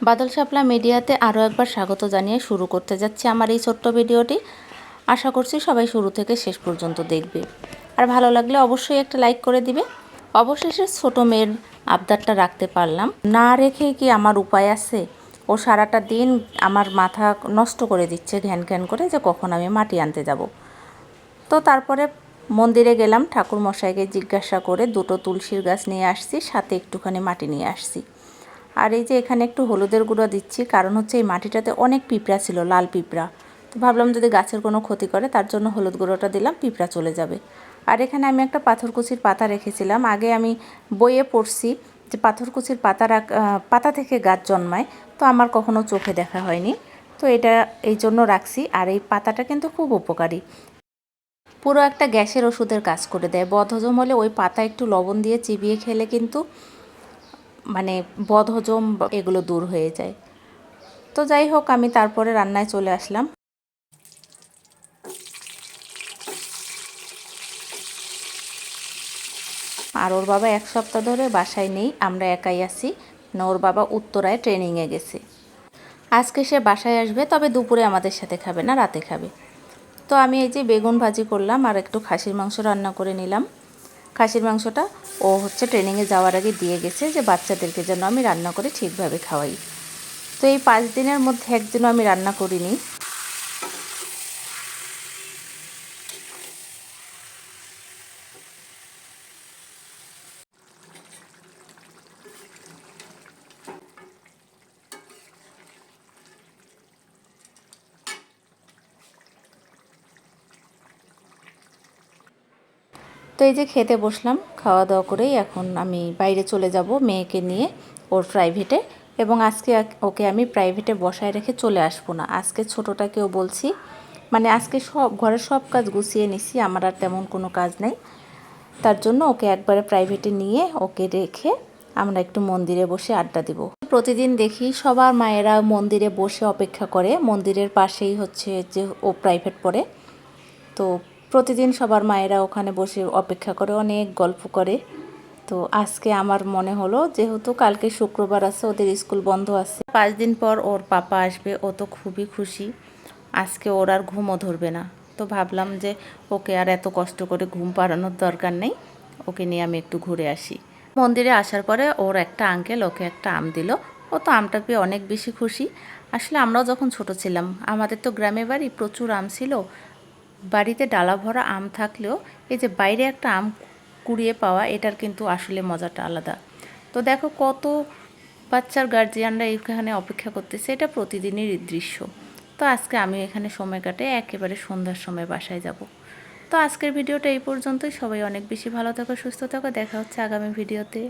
বাদল শাপলা মিডিয়াতে আরও একবার স্বাগত জানিয়ে শুরু করতে যাচ্ছি আমার এই ছোট্ট ভিডিওটি। আশা করছি সবাই শুরু থেকে শেষ পর্যন্ত দেখবে, আর ভালো লাগলে অবশ্যই একটা লাইক করে দিবে। অবশেষে ছোট মেয়ের আবদারটা রাখতে পারলাম, না রেখে কি আমার উপায় আছে? ও সারাটা দিন আমার মাথা নষ্ট করে দিচ্ছে ঘ্যান ঘ্যান করে, যে কখন আমি মাটি আনতে যাব। তো তারপরে মন্দিরে গেলাম, ঠাকুর মশাইকে জিজ্ঞাসা করে দুটো তুলসীর গাছ নিয়ে আসছি, সাথে একটুখানি মাটি নিয়ে আসছি। আর এই যে এখানে একটু হলুদের গুঁড়ো দিচ্ছি, কারণ হচ্ছে এই মাটিটাতে অনেক পিঁপড়া ছিল, লাল পিঁপড়া। তো ভাবলাম যদি গাছের কোনো ক্ষতি করে, তার জন্য হলুদ গুঁড়োটা দিলাম, পিঁপড়া চলে যাবে। আর এখানে আমি একটা পাথরকুচির পাতা রেখেছিলাম। আগে আমি বইয়ে পড়ছি যে পাথরকুচির পাতা থেকে গাছ জন্মায়, তো আমার কখনো চোখে দেখা হয়নি। তো এটা এই জন্য রাখছি। আর এই পাতাটা কিন্তু খুব উপকারী, পুরো একটা গ্যাসের ওষুধের কাজ করে দেয়। বদহজম হলে ওই পাতা একটু লবণ দিয়ে চিবিয়ে খেলে কিন্তু মানে বদহজম এগুলো দূর হয়ে যায়। তো যাই হোক, আমি তারপরে রান্নায় চলে আসলাম। আর ওর বাবা এক সপ্তাহ ধরে বাসায় নেই, আমরা একাই আছি। না, ওর বাবা উত্তরায় ট্রেনিংয়ে গেছে। আজকে সে বাসায় আসবে, তবে দুপুরে আমাদের সাথে খাবে না, রাতে খাবে। তো আমি এই যে বেগুন ভাজি করলাম আর একটু খাসির মাংস রান্না করে নিলাম। খাসির মাংসটা ও হচ্ছে ট্রেনিংয়ে যাওয়ার আগে দিয়ে গেছে, যে বাচ্চাদেরকে যেন আমি রান্না করে ঠিকভাবে খাওয়াই। তো এই 5 দিনের মধ্যে একদিনও আমি রান্না করিনি। তো এই যে খেতে বসলাম, খাওয়া দাওয়া করেই এখন আমি বাইরে চলে যাব মেয়েকে নিয়ে ওর প্রাইভেটে। এবং আজকে ওকে আমি প্রাইভেটে বসায় রেখে চলে আসবো না। আজকে ছোটোটাকেও বলছি, মানে আজকে সব ঘরের সব কাজ গুছিয়ে নিছি, আমার আর তেমন কোনো কাজ নেই। তার জন্য ওকে একবারে প্রাইভেটে নিয়ে ওকে রেখে আমরা একটু মন্দিরে বসে আড্ডা দিব। প্রতিদিন দেখি সবার মায়েরা মন্দিরে বসে অপেক্ষা করে, মন্দিরের পাশেই হচ্ছে যে ও প্রাইভেট পড়ে। তো প্রতিদিন সবার মায়েরা ওখানে বসে অপেক্ষা করে, অনেক গল্প করে। তো আজকে আমার মনে হলো, যেহেতু কালকে শুক্রবার আছে, ওদের স্কুল বন্ধ আছে, 5 দিন পর ওর পাপা আসবে, ও তো খুবই খুশি। আজকে ওর আর ঘুমও ধরবে না। তো ভাবলাম যে ওকে আর এত কষ্ট করে ঘুম পাড়ানোর দরকার নেই, ওকে নিয়ে আমি একটু ঘুরে আসি। মন্দিরে আসার পরে ওর একটা আঙ্কেল ওকে একটা আম দিল। ও তো আমটা পেয়ে অনেক বেশি খুশি। আসলে আমরাও যখন ছোট ছিলাম, আমাদের তো গ্রামে বাড়ি, প্রচুর আম ছিল। বাড়িতে ডালা ভরা আম থাকলেও এই যে বাইরে একটা আম কুড়িয়ে পাওয়া, এটার কিন্তু আসলে মজাটা আলাদা। তো দেখো কত বাচ্চার গার্জিয়ানরা এখানে অপেক্ষা করতেছে, এটা প্রতিদিনের দৃশ্য। তো আজকে আমি এখানে সময় কাটে একেবারে সন্ধ্যার সময় বাসায় যাব। তো আজকের ভিডিওটা এই পর্যন্তই। সবাই অনেক বেশি ভালো থাকো, সুস্থ থাকো, দেখা হচ্ছে আগামী ভিডিওতে।